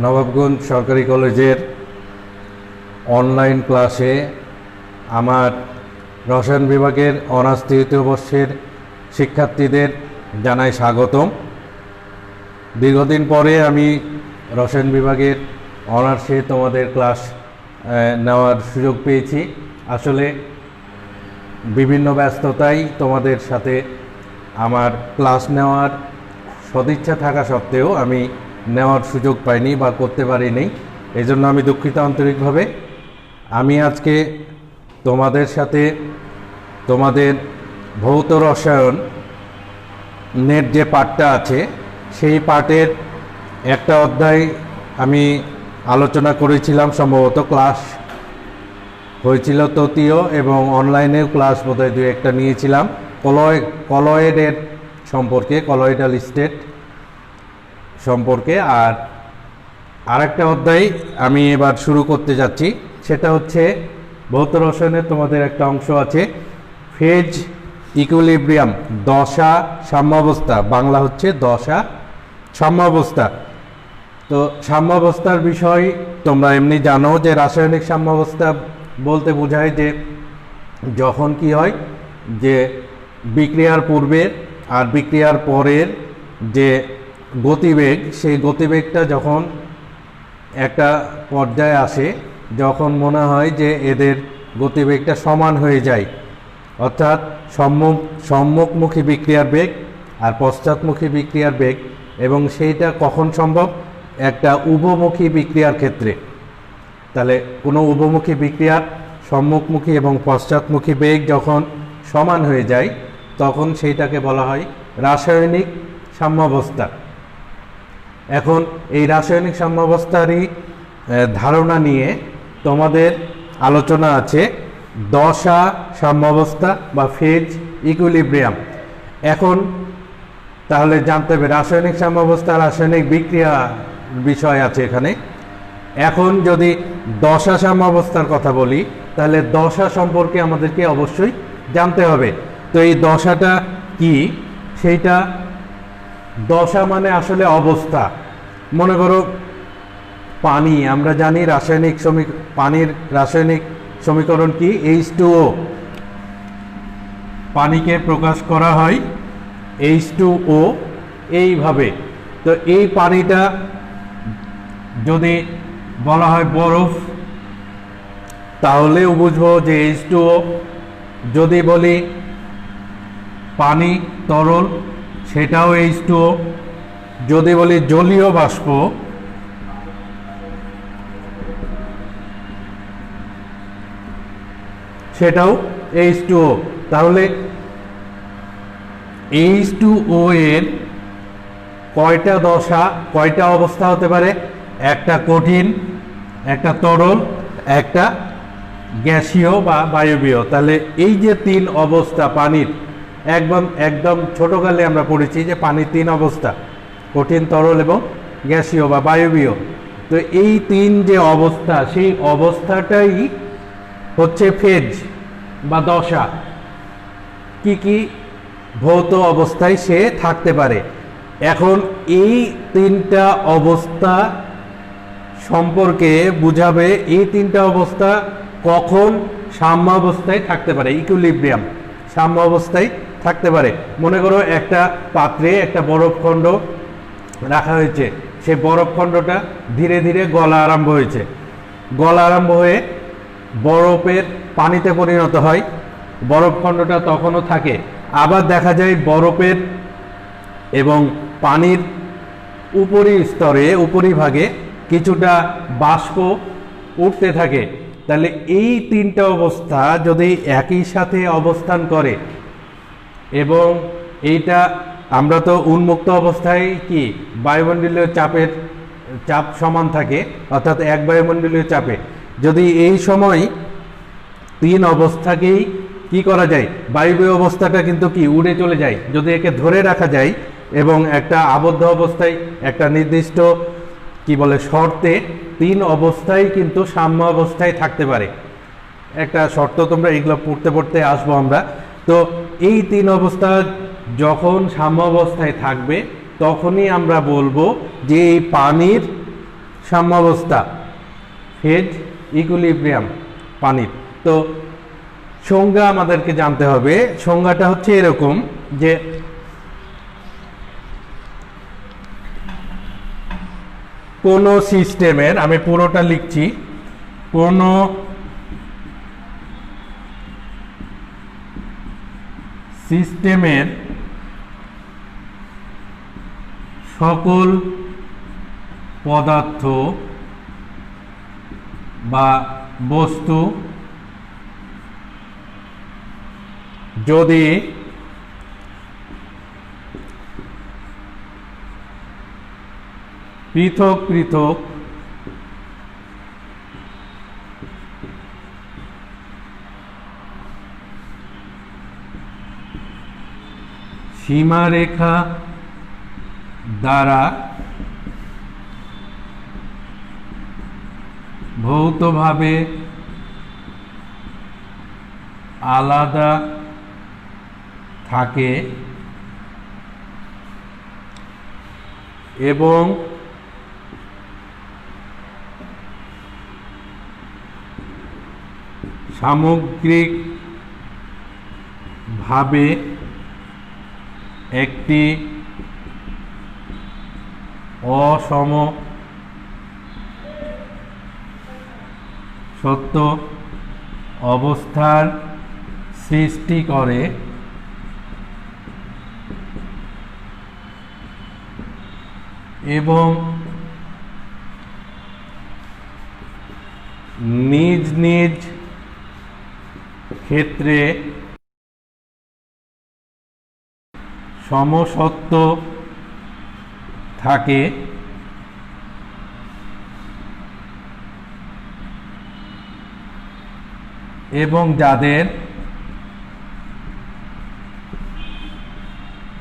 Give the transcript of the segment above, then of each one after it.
নবাবগঞ্জ সরকারি কলেজের অনলাইন ক্লাসে আমার রসায়ন বিভাগের অনার্স তৃতীয় বর্ষের শিক্ষার্থীদের জানাই স্বাগতম। দীর্ঘদিন পরে আমি রসায়ন বিভাগের অনার্সে তোমাদের ক্লাস নেওয়ার সুযোগ পেয়েছি। আসলে বিভিন্ন ব্যস্ততায় তোমাদের সাথে আমার ক্লাস নেওয়ার সদিচ্ছা থাকা সত্ত্বেও আমি নেওয়ার সুযোগ পাইনি বা করতে পারিনি, এই জন্য আমি দুঃখিত আন্তরিকভাবে। আমি আজকে তোমাদের সাথে তোমাদের ভৌত রসায়নের যে পাঠটা আছে সেই পাঠের একটা অধ্যায় আমি আলোচনা করেছিলাম, সম্ভবত ক্লাস হয়েছিল তৃতীয়, এবং অনলাইনেও ক্লাস বোধহয় 2-1টা নিয়েছিলাম কলয়েডের সম্পর্কে, কলয়েডাল স্টেট সম্পর্কে। আর আরেকটা অধ্যায় আমি এবার শুরু করতে যাচ্ছি, সেটা হচ্ছে ভৌত রসায়নের তোমাদের একটা অংশ আছে ফেজ ইকুইলিব্রিয়াম, দশা সাম্যাবস্থা, বাংলা হচ্ছে দশা সাম্যাবস্থা। তো সাম্যাবস্থার বিষয় তোমরা এমনি জানো যে রাসায়নিক সাম্যাবস্থা বলতে বোঝায় যে যখন কি হয় যে বিক্রিয়ার পূর্বের আর বিক্রিয়ার পরের যে গতিবেগ, সেই গতিবেগটা যখন একটা পর্যায়ে আসে, যখন মনে হয় যে এদের গতিবেগটা সমান হয়ে যায়, অর্থাৎ সম্মুখমুখী বিক্রিয়ার বেগ আর পশ্চাৎমুখী বিক্রিয়ার বেগ, এবং সেইটা কখন সম্ভব? একটা উভমুখী বিক্রিয়ার ক্ষেত্রে। তাহলে কোনো উভমুখী বিক্রিয়ার সম্মুখমুখী এবং পশ্চাৎমুখী বেগ যখন সমান হয়ে যায় তখন সেইটাকে বলা হয় রাসায়নিক সাম্যাবস্থা। এখন এই রাসায়নিক সাম্যাবস্থারই ধারণা নিয়ে তোমাদের আলোচনা আছে দশা সাম্যাবস্থা বা ফেজ ইকুইলিব্রিয়াম। এখন তাহলে জানতে হবে রাসায়নিক সাম্যাবস্থা, রাসায়নিক বিক্রিয়া বিষয় আছে এখানে। এখন যদি দশা সাম্যাবস্থার কথা বলি তাহলে দশা সম্পর্কে আমাদেরকে অবশ্যই জানতে হবে। তো এই দশাটা কি? সেইটা দশা মানে আসলে অবস্থা। মনে করো পানি, আমরা জানি রাসায়নিক পানির রাসায়নিক সমীকরণ কি? H2O। পানিকে প্রকাশ করা হয় H2O এইভাবে। তো এই পানিটা যদি বলা হয় বরফ তাহলেও বুঝবো যে H2O। যদি বলি পানি তরল সেটাও H2O। যদি বলি জলীয় বাষ্প সেটাও H2O। তাহলে H2O এর কয়টা দশা, কয়টা অবস্থা হতে পারে? একটা কঠিন, একটা তরল, একটা গ্যাসীয় বা বায়বীয়। তাহলে এই যে 3 অবস্থা পানির, একদম ছোটকালে আমরা পড়েছি যে পানির 3 অবস্থা, কঠিন, তরল এবং গ্যাসীয় বা বায়বীয়। তো এই 3 যে অবস্থা, সেই অবস্থাটাই হচ্ছে ফেজ বা দশা। কি কি ভৌত অবস্থায় সে থাকতে পারে। এখন এই 3টা অবস্থা সম্পর্কে বুঝাবে এই 3টা অবস্থা কখন সাম্যাবস্থায় থাকতে পারে, ইকুইলিব্রিয়াম সাম্যাবস্থায় থাকতে পারে। মনে করো একটা পাত্রে একটা বরফখণ্ড রাখা হয়েছে, সেই বরফখণ্ডটা ধীরে ধীরে গলা আরম্ভ হয়েছে, গলা আরম্ভ হয়ে বরফের পানিতে পরিণত হয়, বরফখণ্ডটা তখনও থাকে। আবার দেখা যায় বরফের এবং পানির উপরি স্তরে, উপরিভাগে কিছুটা বাষ্প উঠতে থাকে। তাহলে এই 3টা অবস্থা যদি একই সাথে অবস্থান করে, এবং এইটা আমরা তো উন্মুক্ত অবস্থায় কি বায়ুমণ্ডলীয় চাপ সমান থাকে, অর্থাৎ এক বায়ুমণ্ডলীয় চাপে। যদি এই সময় 3 অবস্থাকেই কি করা যায়, বায়বীয় অবস্থাটা কিন্তু কি উড়ে চলে যায়। যদি একে ধরে রাখা যায় এবং একটা আবদ্ধ অবস্থায় একটা নির্দিষ্ট কি বলে শর্তে 3 অবস্থায় কিন্তু সাম্য অবস্থায় থাকতে পারে। একটা শর্ত তোমরা এগুলো পড়তে পড়তে আসবো আমরা। তো এই 3 অবস্থা যখন সাম্য অবস্থায় থাকবে তখনই আমরা বলবো যে এই পানির সাম্যাবস্থা, ফেজ ইকুইলিব্রিয়াম পানির। তো সংজ্ঞা আমাদেরকে জানতে হবে। সংজ্ঞাটা হচ্ছে এরকম যে কোন সিস্টেমের, আমি পুরোটা লিখছি, কোন সিস্টেমের সকল পদার্থ বা বস্তু যদি পৃথক পৃথক সীমারেখা দ্বারা ভৌতভাবে আলাদা থাকে এবং সামগ্রিকভাবে একটি অসমসত্ব অবস্থার সৃষ্টি করে এবং নিজ নিজ ক্ষেত্রে সমসত্ব থাকে এবং যাদের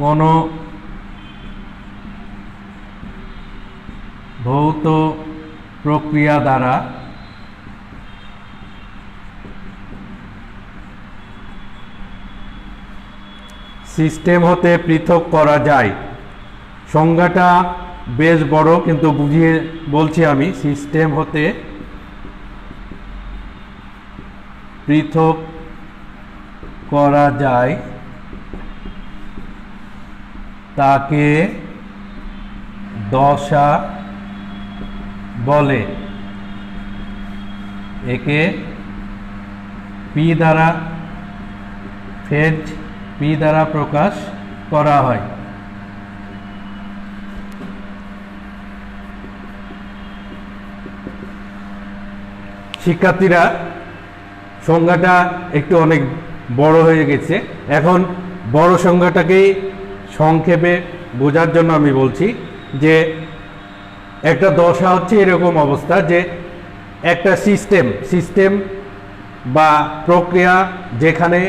কোনো ভৌত প্রক্রিয়া দ্বারা সিস্টেম হতে পৃথক করা যায়। সংজ্ঞাটা বেশ বড়, কিন্তু বুঝিয়ে বলছি আমি। সিস্টেম হতে পৃথক করা যায় তাকে দশা বলে। একে পি দ্বারা, ফেজ পি দ্বারা প্রকাশ করা হয়। শিক্ষার্থীরা, সংজ্ঞাটা একটু অনেক বড় হয়ে গেছে, এখন বড় সংজ্ঞাটাকেই সংক্ষেপে বোঝার জন্য আমি বলছি যে একটা দশা হচ্ছে এরকম অবস্থা যে একটা সিস্টেম বা প্রক্রিয়া যেখানে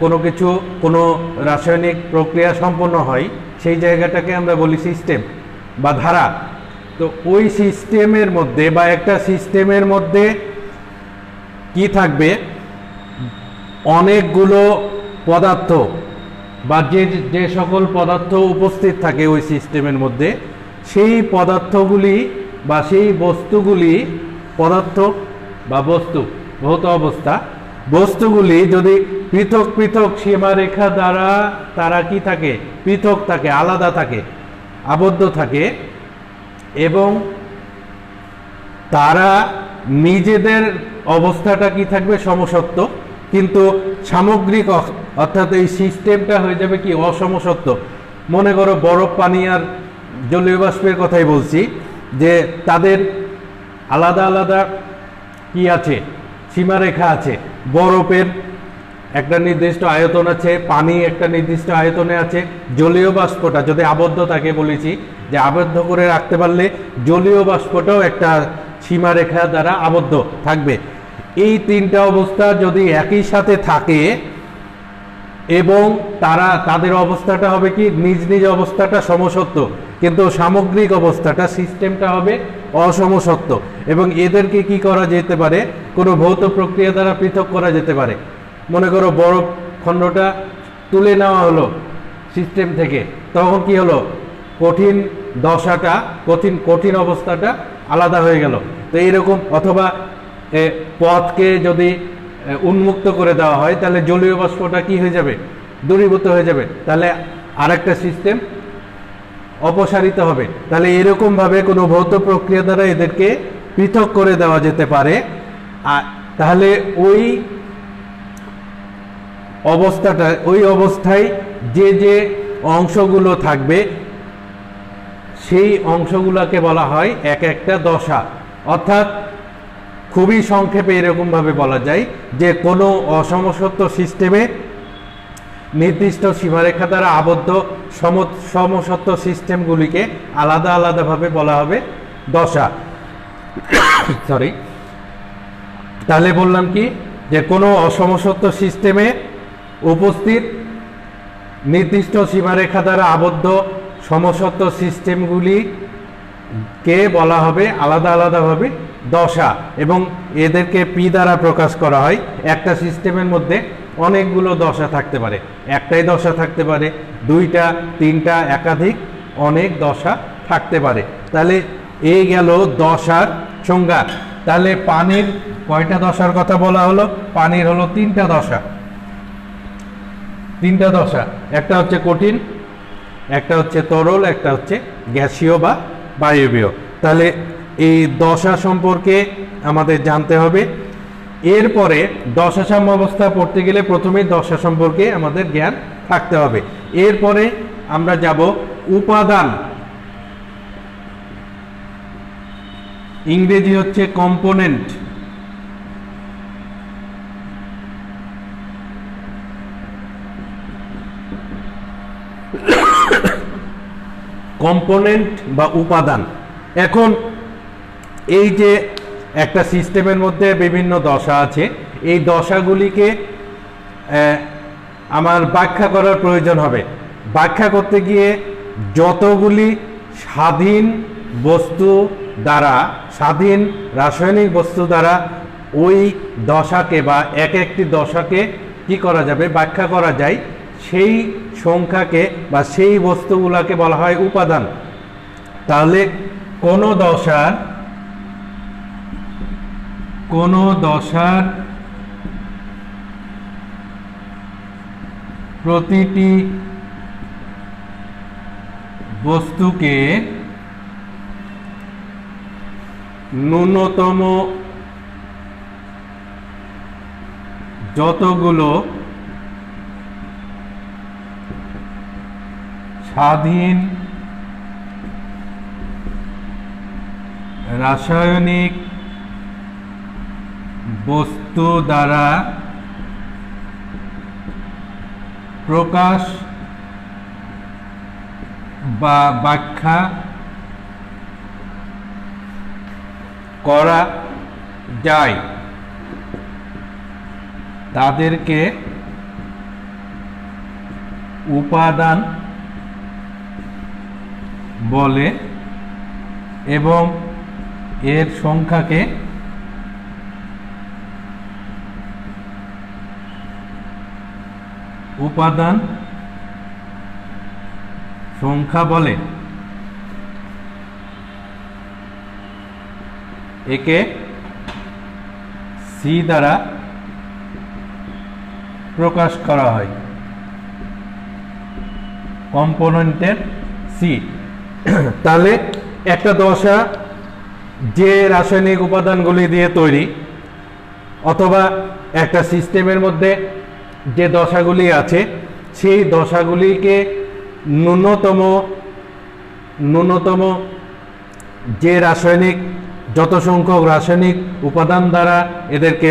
কোনো কিছু, কোনো রাসায়নিক প্রক্রিয়া সম্পন্ন হয়, সেই জায়গাটাকে আমরা বলি সিস্টেম বা ধারা। তো ওই সিস্টেমের মধ্যে বা একটা সিস্টেমের মধ্যে কি থাকবে, অনেকগুলো পদার্থ বা যে সকল পদার্থ উপস্থিত থাকে ওই সিস্টেমের মধ্যে, সেই পদার্থগুলি বা সেই বস্তুগুলি, পদার্থ বা বস্তু ভৌত অবস্থা, বস্তুগুলি যদি পৃথক পৃথক সীমারেখা দ্বারা তারা কি থাকে, পৃথক থাকে, আলাদা থাকে, আবদ্ধ থাকে এবং তারা নিজেদের অবস্থাটা কি থাকবে, সমসত্ব, কিন্তু সামগ্রিক অর্থাৎ এই সিস্টেমটা হয়ে যাবে কি, অসমসত্ব। মনে করো বরফ, পানি আর জলীয় বাষ্পের কথাই বলছি, যে তাদের আলাদা আলাদা কি আছে, সীমারেখা আছে। বরফের একটা নির্দিষ্ট আয়তন আছে, পানি একটা নির্দিষ্ট আয়তনে আছে, জলীয় বাষ্পটা যদি আবদ্ধ থাকে, বলেছি যে আবদ্ধ করে রাখতে পারলে জলীয় বাষ্পটাও একটা সীমারেখা দ্বারা আবদ্ধ থাকবে। এই তিনটা অবস্থা যদি একই সাথে থাকে এবং তাদের অবস্থাটা হবে কি, নিজ নিজ অবস্থাটা সমসত্ব, কিন্তু সামগ্রিক অবস্থাটা, সিস্টেমটা হবে অসমসত্ব। এবং এদেরকে কি করা যেতে পারে, কোনো ভৌত প্রক্রিয়া দ্বারা পৃথক করা যেতে পারে। মনে করো বরফ খণ্ডটা তুলে নেওয়া হলো সিস্টেম থেকে, তখন কি হলো, কঠিন দশাটা, কঠিন অবস্থাটা আলাদা হয়ে গেল। তো এইরকম, অথবা পথকে যদি উন্মুক্ত করে দেওয়া হয় তাহলে জলীয় বাষ্পটা কি হয়ে যাবে, দূরীভূত হয়ে যাবে, তাহলে আরেকটা সিস্টেম অপসারিত হবে। তাহলে এরকমভাবে কোনো ভৌত প্রক্রিয়া দ্বারা এদেরকে পৃথক করে দেওয়া যেতে পারে। তাহলে ওই অবস্থায় যে অংশগুলো থাকবে সেই অংশগুলোকে বলা হয় এক একটা দশা। অর্থাৎ খুবই সংক্ষেপে এরকমভাবে বলা যায় যে কোনো অসমসত্ব সিস্টেমে নির্দিষ্ট সীমারেখা দ্বারা আবদ্ধ সমসত্ব সিস্টেমগুলিকে আলাদা আলাদাভাবে বলা হবে দশা। সরি, তাহলে বললাম কি, যে কোনো অসমসত্ব সিস্টেমে উপস্থিত নির্দিষ্ট সীমারেখা দ্বারা আবদ্ধ সমসত্ব সিস্টেমগুলিকে বলা হবে আলাদা আলাদাভাবে দশা, এবং এদেরকে পি দ্বারা প্রকাশ করা হয়। একটা সিস্টেমের মধ্যে অনেকগুলো দশা থাকতে পারে, একটাই দশা থাকতে পারে, দুইটা, তিনটা, একাধিক অনেক দশা থাকতে পারে। তাহলে এই গেল দশার সংজ্ঞা। তাহলে পানির কয়টা দশার কথা বলা হলো? পানির হলো তিনটা দশা। একটা হচ্ছে কঠিন, একটা হচ্ছে তরল, একটা হচ্ছে গ্যাসীয় বা বায়বীয়। তাহলে এই দশা সম্পর্কে আমাদের জানতে হবে। এরপরে দশা সাম্যাবস্থা পড়তে গেলে প্রথমে দশা সম্পর্কে আমাদের জ্ঞান থাকতে হবে। এরপরে আমরা যাব উপাদান, ইংরেজি হচ্ছে কম্পোনেন্ট। কম্পোনেন্ট বা উপাদান। এখন এই যে একটা সিস্টেমের মধ্যে বিভিন্ন দশা আছে, এই দশাগুলিকে আমার ব্যাখ্যা করার প্রয়োজন হবে। ব্যাখ্যা করতে গিয়ে যতগুলি স্বাধীন বস্তু দ্বারা, স্বাধীন রাসায়নিক বস্তু দ্বারা ওই দশাকে বা একটি দশাকে কি করা যাবে, ব্যাখ্যা করা যায়, সেই সংখ্যাকে বা সেই বস্তুগুলোকে বলা হয় উপাদান। তাহলে কোনো দশার প্রতিটি বস্তুকে ন্যূনতম যতগুলো স্বাধীন রাসায়নিক বস্তু দ্বারা প্রকাশ বা ব্যাখ্যা করা যায় তাদেরকে উপাদান বলে, এবং এর সংখ্যাকে উপাদান সংখ্যা বলে। একে সি দ্বারা প্রকাশ করা হয়, কম্পোনেন্টের সি। তাহলে একটা দশা যে রাসায়নিক উপাদানগুলি দিয়ে তৈরি, অথবা একটা সিস্টেমের মধ্যে যে দশাগুলি আছে সেই দশাগুলিকে ন্যূনতম যে যত সংখ্যক রাসায়নিক উপাদান দ্বারা এদেরকে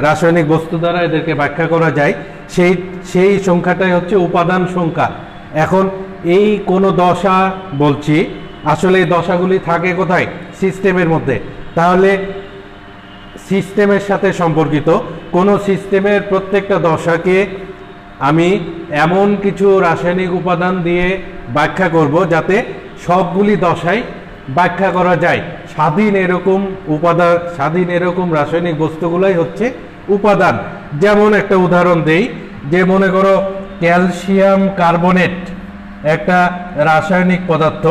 রাসায়নিক বস্তু দ্বারা এদেরকে ব্যাখ্যা করা যায়, সেই সংখ্যাটাই হচ্ছে উপাদান সংখ্যা। এখন এই কোনো দশা বলছি, আসলে এই দশাগুলি থাকে কোথায়? সিস্টেমের মধ্যে। তাহলে সিস্টেমের সাথে সম্পর্কিত কোনো সিস্টেমের প্রত্যেকটা দশাকে আমি এমন কিছু রাসায়নিক উপাদান দিয়ে ব্যাখ্যা করব যাতে সবগুলি দশাই ব্যাখ্যা করা যায়। স্বাধীন এরকম রাসায়নিক বস্তুগুলাই হচ্ছে উপাদান। যেমন একটা উদাহরণ দেই, যে মনে করো ক্যালসিয়াম কার্বনেট, একটা রাসায়নিক পদার্থ,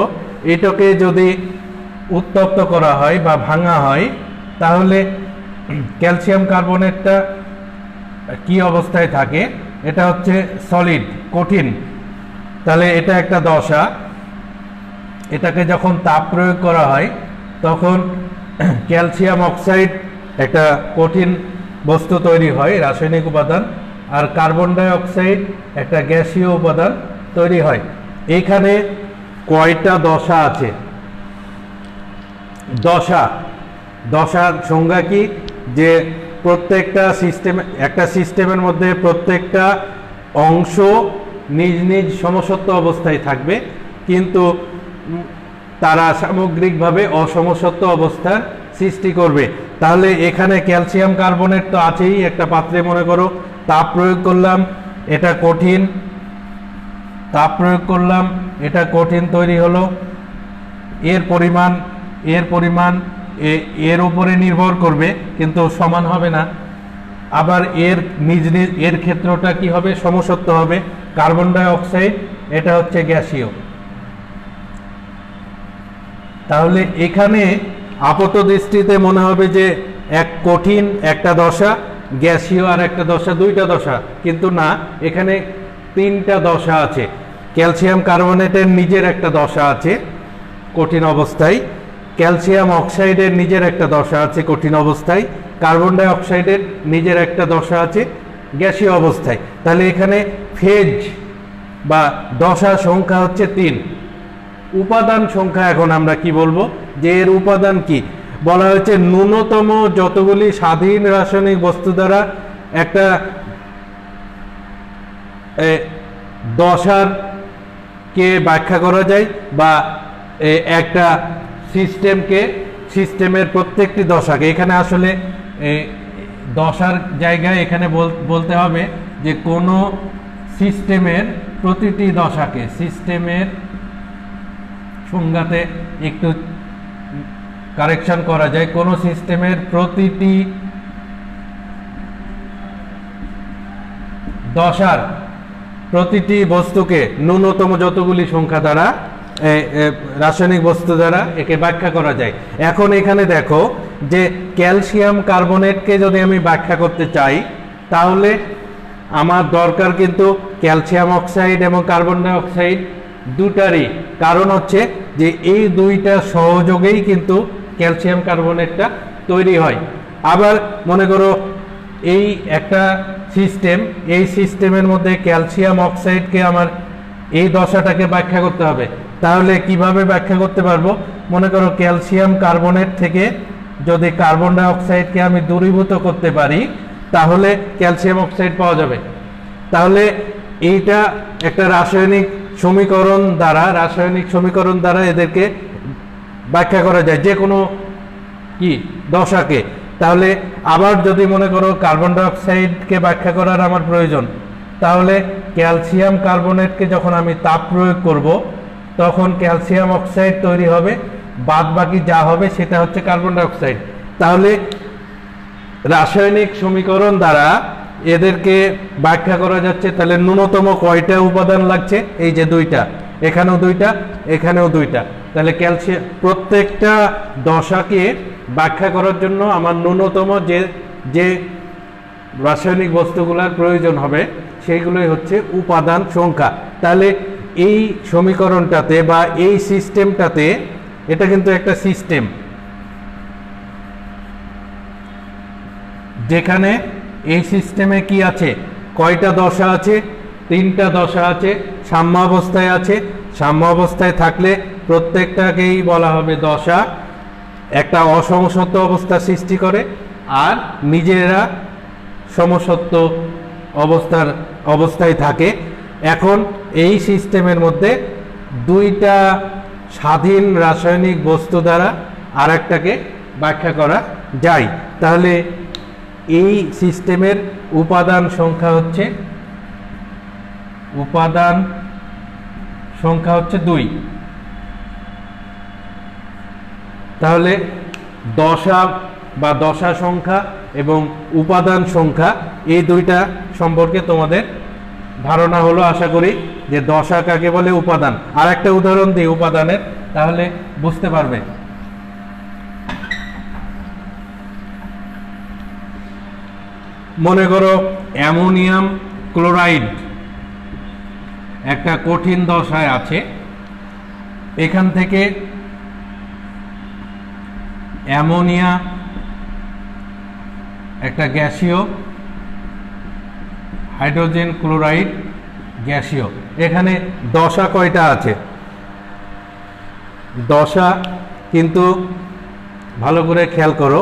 এটাকে যদি উত্তপ্ত করা হয় বা ভাঙা হয় তাহলে ক্যালসিয়াম কার্বনেটটা কি অবস্থায় থাকে? এটা হচ্ছে সলিড, কঠিন। তাহলে এটা একটা দশা। এটাকে যখন তাপ প্রয়োগ করা হয় তখন ক্যালসিয়াম অক্সাইড একটা কঠিন বস্তু তৈরি হয়, রাসায়নিক উপাদান, আর কার্বন ডাই অক্সাইড একটা গ্যাসীয় উপাদান তৈরি হয়। এইখানে কয়টা দশা আছে? দশার সংজ্ঞা কি? যে প্রত্যেকটা একটা সিস্টেমের মধ্যে প্রত্যেকটা অংশ নিজ নিজ সমসত্ব অবস্থায় থাকবে, কিন্তু তারা সামগ্রিকভাবে অসমসত্ব অবস্থার সৃষ্টি করবে। তাহলে এখানে ক্যালসিয়াম কার্বনেট তো আছেই, একটা পাত্রে মনে করো তাপ প্রয়োগ করলাম, এটা কঠিন, তাপ প্রয়োগ করলাম, এটা কঠিন তৈরি হলো। এর পরিমাণ এর উপরে নির্ভর করবে, কিন্তু সমান হবে না। আবার এর এর ক্ষেত্রটা কি হবে? সমসত্ব হবে। কার্বন ডাই অক্সাইড এটা হচ্ছে গ্যাসীয়। তাহলে এখানে আপাত দৃষ্টিতে মনে হবে যে এক কঠিন একটা দশা, গ্যাসীয় আর একটা দশা, দুইটা দশা, কিন্তু না, এখানে তিনটা দশা আছে। ক্যালসিয়াম কার্বনেটের নিজের একটা দশা আছে কঠিন অবস্থায়, ক্যালসিয়াম অক্সাইডের নিজের একটা দশা আছে কঠিন অবস্থায়, কার্বন ডাই অক্সাইডের নিজের একটা দশা আছে গ্যাসীয় অবস্থায়। তাহলে এখানে ফেজ বা দশা সংখ্যা হচ্ছে 3। উপাদান সংখ্যা এখন আমরা কি বলবো? যে এর উপাদান কি বলা হয়েছে? ন্যূনতম যতগুলি স্বাধীন রাসায়নিক বস্তু দ্বারা একটা দশার কে ব্যাখ্যা করা যায়, বা একটা সিস্টেমের প্রত্যেকটি দশাকে, এখানে আসলে দশার জায়গায় এখানে বলতে হবে যে কোনো সিস্টেমের প্রতিটি দশাকে, সিস্টেমের সংজ্ঞাতে একটু কারেকশন করা যায়, কোনো সিস্টেমের প্রতিটি দশার প্রতিটি বস্তুকে ন্যূনতম যতগুলি সংখ্যা দ্বারা রাসায়নিক বস্তু দ্বারা একে ব্যাখ্যা করা যায়। এখন এখানে দেখো যে ক্যালসিয়াম কার্বনেটকে যদি আমি ব্যাখ্যা করতে চাই তাহলে আমার দরকার কিন্তু ক্যালসিয়াম অক্সাইড এবং কার্বন ডাই অক্সাইড দুটারই। কারণ হচ্ছে যে এই দুইটা সহযোগেই কিন্তু ক্যালসিয়াম কার্বনেটটা তৈরি হয়। আবার মনে করো এই একটা সিস্টেম, এই সিস্টেমের মধ্যে ক্যালসিয়াম অক্সাইডকে আমার এই দশাটাকে ব্যাখ্যা করতে হবে। তাহলে কিভাবে ব্যাখ্যা করতে পারবো? মনে করো ক্যালসিয়াম কার্বনেট থেকে যদি কার্বন ডাই অক্সাইডকে আমি দূরীভূত করতে পারি তাহলে ক্যালসিয়াম অক্সাইড পাওয়া যাবে। তাহলে এইটা একটা রাসায়নিক সমীকরণ দ্বারা এদেরকে ব্যাখ্যা করা যায়, যে কোনো কি দশাকে। তাহলে আবার যদি মনে করো কার্বন ডাই অক্সাইডকে ব্যাখ্যা করার আমার প্রয়োজন, তাহলে ক্যালসিয়াম কার্বনেটকে যখন আমি তাপ প্রয়োগ করব তখন ক্যালসিয়াম অক্সাইড তৈরি হবে, বাদ বাকি যা হবে সেটা হচ্ছে কার্বন ডাই অক্সাইড। তাহলে রাসায়নিক সমীকরণ দ্বারা এদেরকে ব্যাখ্যা করা যাচ্ছে। তাহলে ন্যূনতম কয়টা উপাদান লাগছে? এই যে দুইটা, এখানেও দুইটা, এখানেও দুইটা। তাহলে ক্যালসিয়াম প্রত্যেকটা দশাকে ব্যাখ্যা করার জন্য আমার ন্যূনতম যে রাসায়নিক বস্তুগুলোর প্রয়োজন হবে সেইগুলোই হচ্ছে উপাদান সংখ্যা। তাহলে এই সমীকরণটাতে বা এই সিস্টেমটাতে, এটা কিন্তু একটা সিস্টেম যেখানে এই সিস্টেমে কি আছে? কয়টা দশা আছে? 3টা দশা আছে, সাম্য অবস্থায় আছে। সাম্য অবস্থায় থাকলে প্রত্যেকটাকেই বলা হবে দশা। একটা অসমসত্ব অবস্থা সৃষ্টি করে আর নিজেরা সমসত্ব অবস্থায় থাকে। এখন এই সিস্টেমের মধ্যে দুইটা স্বাধীন রাসায়নিক বস্তু দ্বারা আরেকটাকে ব্যাখ্যা করা যায়। তাহলে এই সিস্টেমের উপাদান সংখ্যা হচ্ছে 2। তাহলে দশা বা দশা সংখ্যা এবং উপাদান সংখ্যা এই দুইটা সম্পর্কে তোমাদের ধারণা হলো আশা করি। যে দশা কাকে বলে, উপাদান। আর একটা উদাহরণ দিই উপাদানের, তাহলে বুঝতে পারবে। মনে করো অ্যামোনিয়াম ক্লোরাইড একটা কঠিন দশায় আছে, এখান থেকে অ্যামোনিয়া একটা গ্যাসীয়, হাইড্রোজেন ক্লোরাইড গ্যাসীয়। এখানে দশা কয়টা আছে? দশা কিন্তু ভালো করে খেয়াল করো,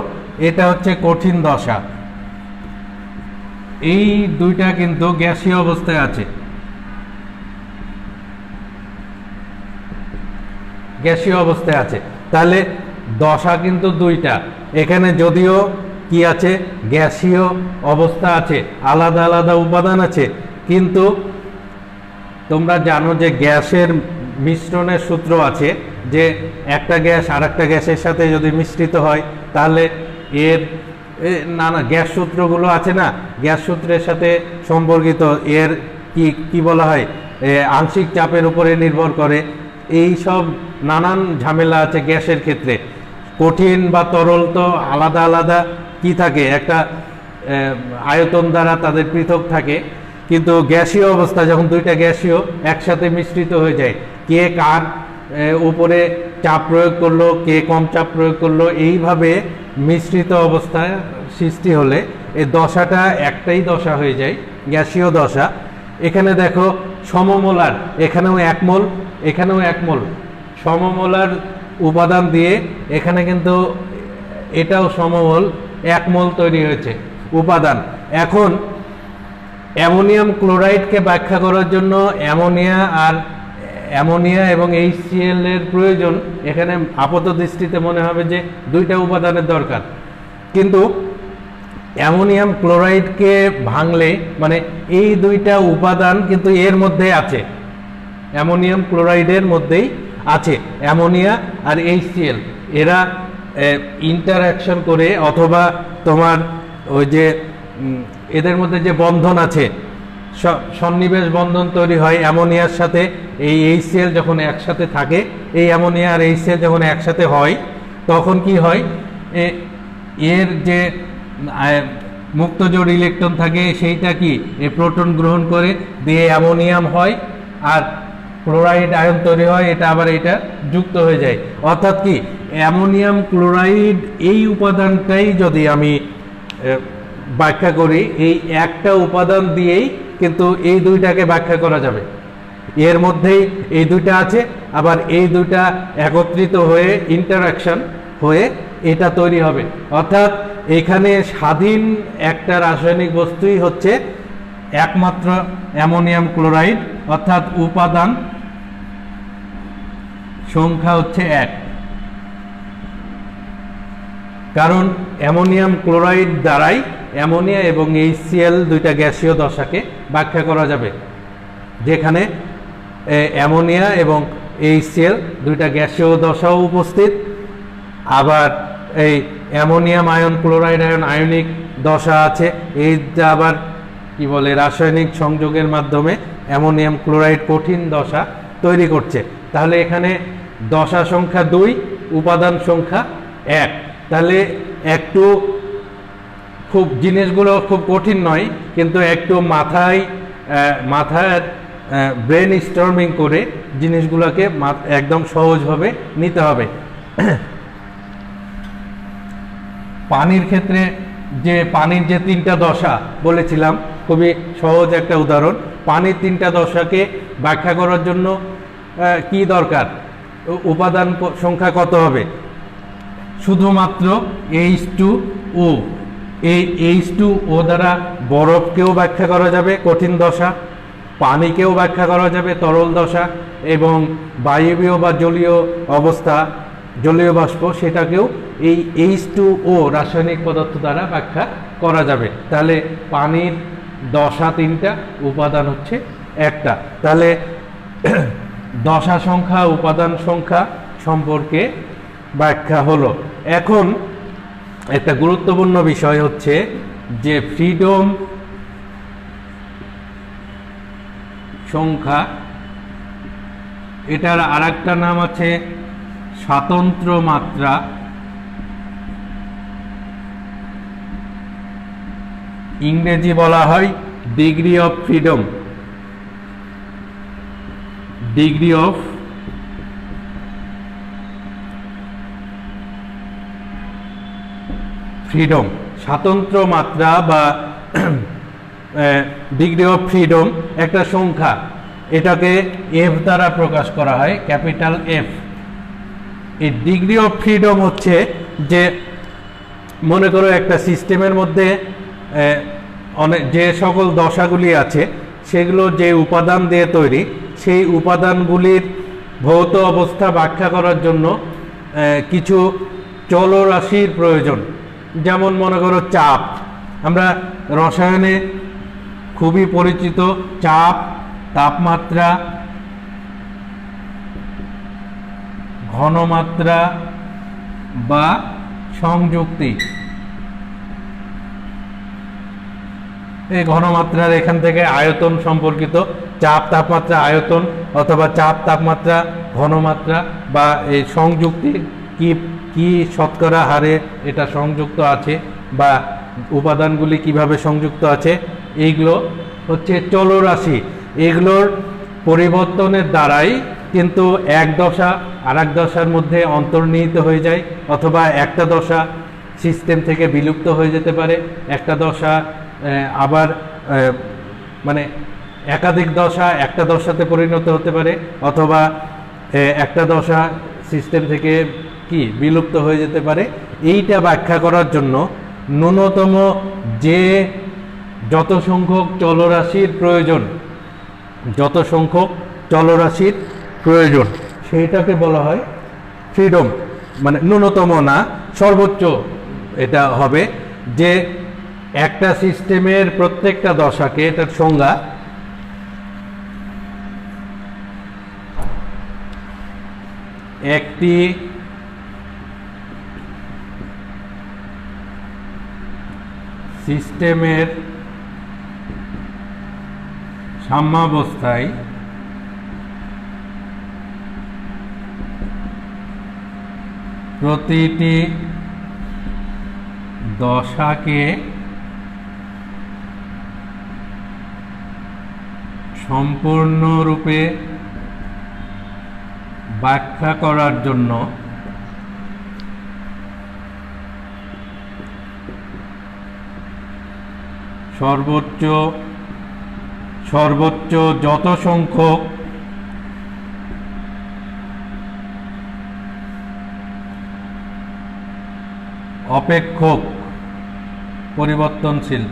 এটা হচ্ছে কঠিন দশা, এই দুইটা কিন্তু গ্যাসীয় অবস্থায় আছে, গ্যাসীয় অবস্থায় আছে। তাহলে দশা কিন্তু দুইটা, এখানে যদিও কি আছে, গ্যাসীয় অবস্থা আছে, আলাদা আলাদা উপাদান আছে, কিন্তু তোমরা জানো যে গ্যাসের মিশ্রণের সূত্র আছে, যে একটা গ্যাস আর একটা গ্যাসের সাথে যদি মিশ্রিত হয় তাহলে এর নানা গ্যাস সূত্রগুলো আছে না, গ্যাস সূত্রের সাথে সম্পর্কিত, এর কি কি বলা হয়, আংশিক চাপের উপরে নির্ভর করে, এই সব নানান ঝামেলা আছে গ্যাসের ক্ষেত্রে। কঠিন বা তরল তো আলাদা আলাদা কি থাকে, একটা আয়তন দ্বারা তাদের পৃথক থাকে, কিন্তু গ্যাসীয় অবস্থা যখন দুইটা গ্যাসীয় একসাথে মিশ্রিত হয়ে যায়, কে কার উপরে চাপ প্রয়োগ করলো, কে কম চাপ প্রয়োগ করলো, এইভাবে মিশ্রিত অবস্থায় সৃষ্টি হলে এই দশাটা একটাই দশা হয়ে যায়, গ্যাসীয় দশা। এখানে দেখো সমমোলার, এখানেও এক মোল, এখানেও এক মোল, সমমোলার উপাদান দিয়ে এখানে কিন্তু এটাও সমমোল, এক মোল তৈরি হয়েছে উপাদান। এখন অ্যামোনিয়াম ক্লোরাইডকে ব্যাখ্যা করার জন্য অ্যামোনিয়া এবং HCl এর প্রয়োজন। এখানে আপাত দৃষ্টিতে মনে হবে যে দুইটা উপাদানের দরকার, কিন্তু অ্যামোনিয়াম ক্লোরাইডকে ভাঙলে মানে এই দুইটা উপাদান কিন্তু এর মধ্যে আছে, অ্যামোনিয়াম ক্লোরাইডের মধ্যেই আছে, অ্যামোনিয়া আর HCl এরা ইন্টারঅ্যাকশন করে, অথবা তোমার ওই যে এদের মধ্যে যে বন্ধন আছে, সন্নিবেশ বন্ধন তৈরি হয় অ্যামোনিয়ার সাথে। এই HCl যখন একসাথে থাকে, এই অ্যামোনিয়া আর HCl যখন একসাথে হয়, তখন কি হয়, এর যে মুক্ত জোড় ইলেকট্রন থাকে সেইটা কি প্রোটন গ্রহণ করে দিয়ে অ্যামোনিয়াম হয়, আর ক্লোরাইড আয়ন তৈরি হয়, এটা আবার এটা যুক্ত হয়ে যায়। অর্থাৎ কি, অ্যামোনিয়াম ক্লোরাইড এই উপাদানটাই যদি আমি ব্যাখ্যা করি, এই একটা উপাদান দিয়েই কিন্তু এই দুইটাকে ব্যাখ্যা করা যাবে। এর মধ্যেই এই দুইটা আছে, আবার এই দুইটা একত্রিত হয়ে ইন্টারঅ্যাকশন হয়ে এটা তৈরি হবে। অর্থাৎ এখানে স্বাধীন একটা রাসায়নিক বস্তুই হচ্ছে একমাত্র অ্যামোনিয়াম ক্লোরাইড, অর্থাৎ উপাদান সংখ্যা হচ্ছে 1। কারণ অ্যামোনিয়াম ক্লোরাইড দ্বারাই অ্যামোনিয়া এবং HCl দুইটা গ্যাসীয় দশাকে ব্যাখ্যা করা যাবে, যেখানে অ্যামোনিয়া এবং HCl দুইটা গ্যাসীয় দশাও উপস্থিত, আবার এই ammonium ion chloride ion ionic দশা আছে, এইটা আবার কি বলে রাসায়নিক সংযোগের মাধ্যমে অ্যামোনিয়াম ক্লোরাইড কঠিন দশা তৈরি করছে। তাহলে এখানে দশা সংখ্যা 2, উপাদান সংখ্যা 1। তাহলে একটু খুব জিনিসগুলো খুব কঠিন নয়, কিন্তু একটু মাথায় ব্রেন স্টর্মিং করে জিনিসগুলোকে একদম সহজভাবে নিতে হবে। পানির ক্ষেত্রে যে পানির যে 3টা দশা বলেছিলাম, খুবই সহজ একটা উদাহরণ। পানির 3টা দশাকে ব্যাখ্যা করার জন্য কি দরকার, উপাদান সংখ্যা কত হবে? শুধুমাত্র H2O। এই H2O দ্বারা বরফকেও ব্যাখ্যা করা যাবে কঠিন দশা, পানিকেও ব্যাখ্যা করা যাবে তরল দশা, এবং বায়বীয় বা জলীয় অবস্থা, জলীয় বাষ্প, সেটাকেও এই H2O রাসায়নিক পদার্থ দ্বারা ব্যাখ্যা করা যাবে। তাহলে পানির দশা 3টা, উপাদান হচ্ছে 1টা। তাহলে দশা সংখ্যা উপাদান সংখ্যা সম্পর্কে ব্যাখ্যা হলো। এখন একটা গুরুত্বপূর্ণ বিষয় হচ্ছে যে ফ্রিডম সংখ্যা এটার আরেকটা নাম আছে স্বাতন্ত্র মাত্রা। ইংরেজি বলা হয় degree of freedom. Degree of freedom, স্বাতন্ত্র মাত্রা বা ডিগ্রি অফ ফ্রিডম একটা সংখ্যা, এটাকে এফ দ্বারা প্রকাশ করা হয়, ক্যাপিটাল এফ। এই ডিগ্রি অফ ফ্রিডম হচ্ছে যে মনে করো একটা সিস্টেমের মধ্যে অনেক যে সকল দশাগুলি আছে সেগুলো যে উপাদান দিয়ে তৈরি, সেই উপাদানগুলির ভৌত অবস্থা ব্যাখ্যা করার জন্য কিছু চলরাশির প্রয়োজন। যেমন মনে করো চাপ, আমরা রসায়নে খুবই পরিচিত চাপ, তাপমাত্রা, ঘনমাত্রা বা সংযুক্তি। এই ঘনমাত্রার এখান থেকে আয়তন সম্পর্কিত, চাপ তাপমাত্রা আয়তন, অথবা চাপ তাপমাত্রা ঘনমাত্রা, বা এই সংযুক্তি কি কি শতকরা হারে এটা সংযুক্ত আছে বা উপাদানগুলি কিভাবে সংযুক্ত আছে, এইগুলো হচ্ছে চলরাশি। এগুলোর পরিবর্তনের দ্বারাই কিন্তু এক দশা আর এক দশার মধ্যে অন্তর্নিহিত হয়ে যায়, অথবা একটা দশা সিস্টেম থেকে বিলুপ্ত হয়ে যেতে পারে, একটা দশা আবার মানে একাধিক দশা একটা দশাতে পরিণত হতে পারে, অথবা একটা দশা সিস্টেম থেকে কি বিলুপ্ত হয়ে যেতে পারে। এইটা ব্যাখ্যা করার জন্য ন্যূনতম যে যত সংখ্যক চলরাশির প্রয়োজন, যত সংখ্যক চলরাশির প্রয়োজন সেইটাকে বলা হয় ফ্রিডম। মানে ন্যূনতম না, সর্বোচ্চ এটা হবে যে একটা সিস্টেমের প্রত্যেকটা দশাকে, এটার সংজ্ঞা একটি সিস্টেমের সাম্যাবস্থায় প্রতিটি দশাকে সম্পূর্ণরূপে ব্যাখ্যা করার জন্য সর্বোচ্চ যত সংখ্যক অপেক্ষক পরিবর্তনশীল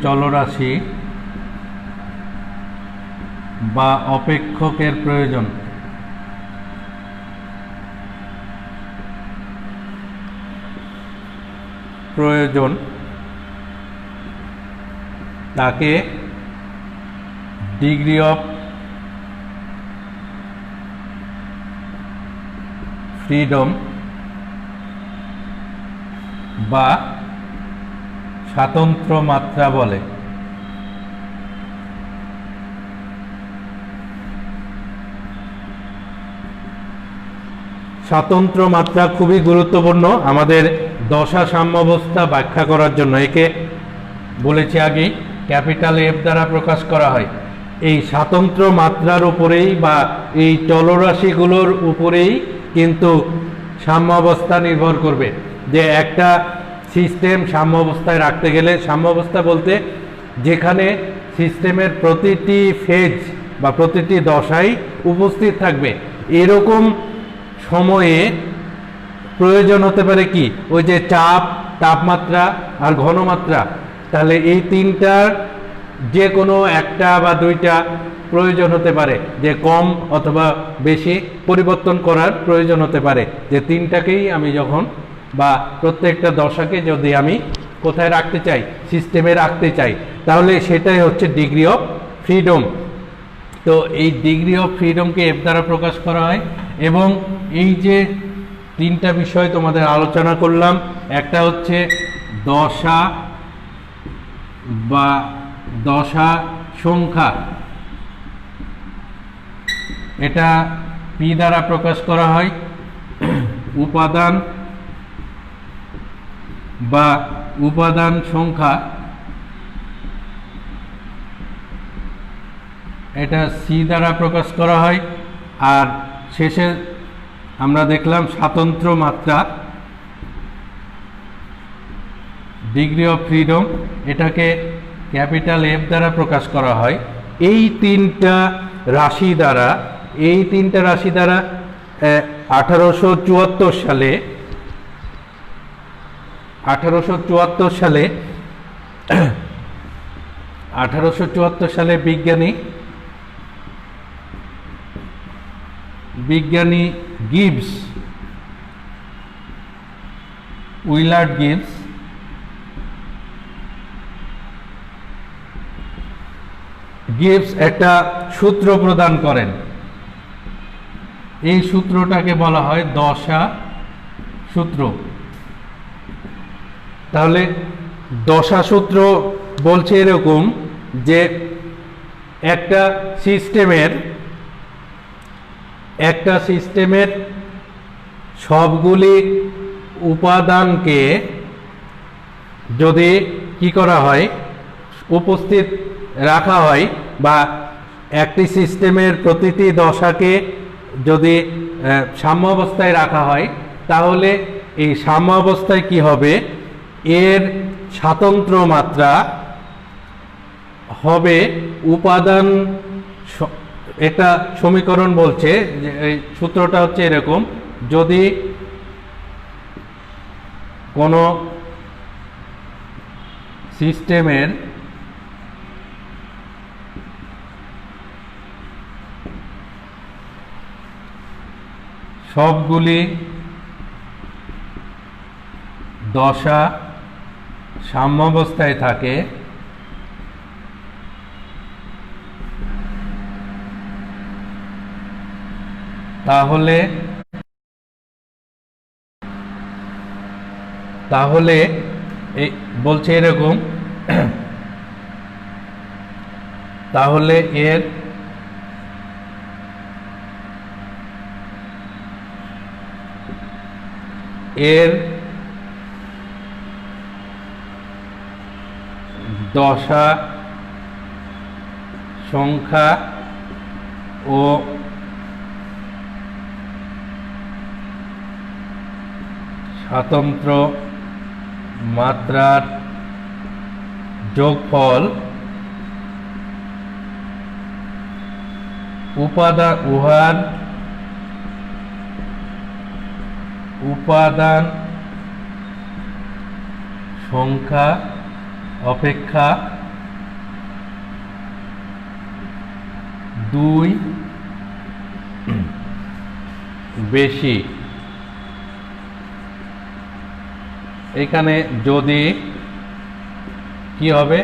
চলরাশি বা অপেক্ষকের প্রয়োজন। তাকে ডিগ্রি অফ ফ্রিডম বা স্বাতন্ত্র মাত্রা বলে। স্বাতন্ত্র মাত্রা খুবই গুরুত্বপূর্ণ আমাদের দশা সাম্যাবস্থা ব্যাখ্যা করার জন্য। একে বলেছি আগেই ক্যাপিটাল এফ দ্বারা প্রকাশ করা হয়। এই স্বাতন্ত্র মাত্রার উপরেই বা এই চলরাশিগুলোর উপরেই কিন্তু সাম্যাবস্থা নির্ভর করবে। যে একটা সিস্টেম সাম্যাবস্থায় রাখতে গেলে, সাম্যাবস্থা বলতে যেখানে সিস্টেমের প্রতিটি ফেজ বা প্রতিটি দশাই উপস্থিত থাকবে, এরকম সময়ে প্রয়োজন হতে পারে কি, ওই যে চাপ, তাপমাত্রা আর ঘনমাত্রা। তাহলে এই তিনটার যে কোনো একটা বা দুইটা প্রয়োজন হতে পারে, যে কম অথবা বেশি পরিবর্তন করার প্রয়োজন হতে পারে। যে তিনটাকেই আমি যখন বা প্রত্যেকটা দশাকে যদি আমি কোথায় রাখতে চাই, সিস্টেমে রাখতে চাই, তাহলে সেটাই হচ্ছে ডিগ্রি অফ ফ্রিডম। তো এই ডিগ্রি অফ ফ্রিডমকে এফ দ্বারা প্রকাশ করা হয়। এবং এই যে তিনটা বিষয় তোমাদের আলোচনা করলাম, একটা হচ্ছে দশা, বা দশা সংখ্যা, এটা পি দ্বারা প্রকাশ করা হয়। উপাদান বা উপাদান সংখ্যা, এটা সি দ্বারা প্রকাশ করা হয়। আর শেষে আমরা দেখলাম স্বাতন্ত্র্য মাত্রা, ডিগ্রি অফ ফ্রিডম, এটাকে ক্যাপিটাল এফ দ্বারা প্রকাশ করা হয়। এই তিনটা রাশি দ্বারা 1874 সালে বিজ্ঞানী গিবস, উইলার্ড গিবস একটা সূত্র প্রদান করেন। এই সূত্রটাকে বলা হয় দশা সূত্র। তাহলে দশা সূত্র বলছে এরকম যে একটা সিস্টেমের সবগুলি উপাদানকে যদি কি করা হয়, উপস্থিত রাখা হয়, বা একটি সিস্টেমের প্রতিটি দশাকে যদি সাম্যাবস্থায় রাখা হয়, তাহলে এই সাম্যাবস্থায় কি হবে, এর স্বাতন্ত্র মাত্রা হবে উপাদান। একটা সমীকরণ বলছে যে এই সূত্রটা হচ্ছে এরকম, যদি কোনো সিস্টেমের সবগুলি দশা সাম্যাবস্থায় থাকে, তাহলে বলছে এরকম, তাহলে এর দশা সংখ্যা ও স্বাতন্ত্র মাত্রার যোগফল উপাদান সংখ্যা অপেক্ষা 2 বেশি। এখানে যদি কি হবে,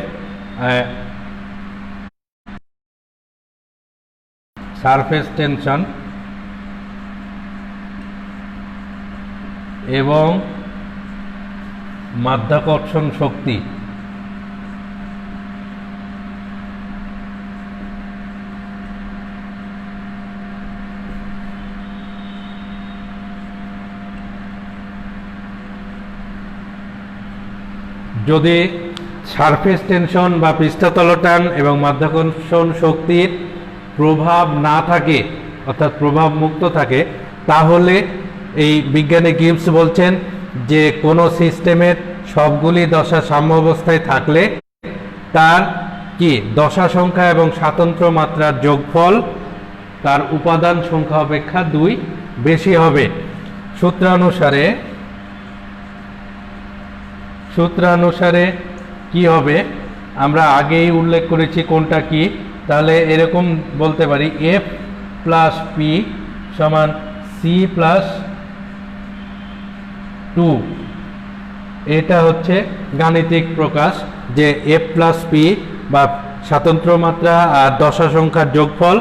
সারফেস টেনশন এবং মাধ্যাকর্ষণ শক্তি যদি সারফেস টেনশন বা পৃষ্ঠতল টান এবং মাধ্যাকর্ষণ শক্তির প্রভাব না থাকে, অর্থাৎ প্রভাব মুক্ত থাকে, তাহলে এই বিজ্ঞানী গিবস বলছেন যে কোনো সিস্টেমের সবগুলি দশা সাম্যাবস্থায় থাকলে তার কি দশা সংখ্যা এবং স্বাতন্ত্র্য মাত্রার যোগফল তার উপাদান সংখ্যা অপেক্ষা 2 বেশি হবে। সূত্রানুসারে কি হবে আমরা আগেই উল্লেখ করেছি, কোনটা কি, তাহলে এরকম বলতে পারি F প্লাস পি সমান সি প্লাস 2। এটা হচ্ছে গাণিতিক প্রকাশ যে F প্লাস পি বা স্বাতন্ত্র মাত্রা আর দশা সংখ্যার যোগফল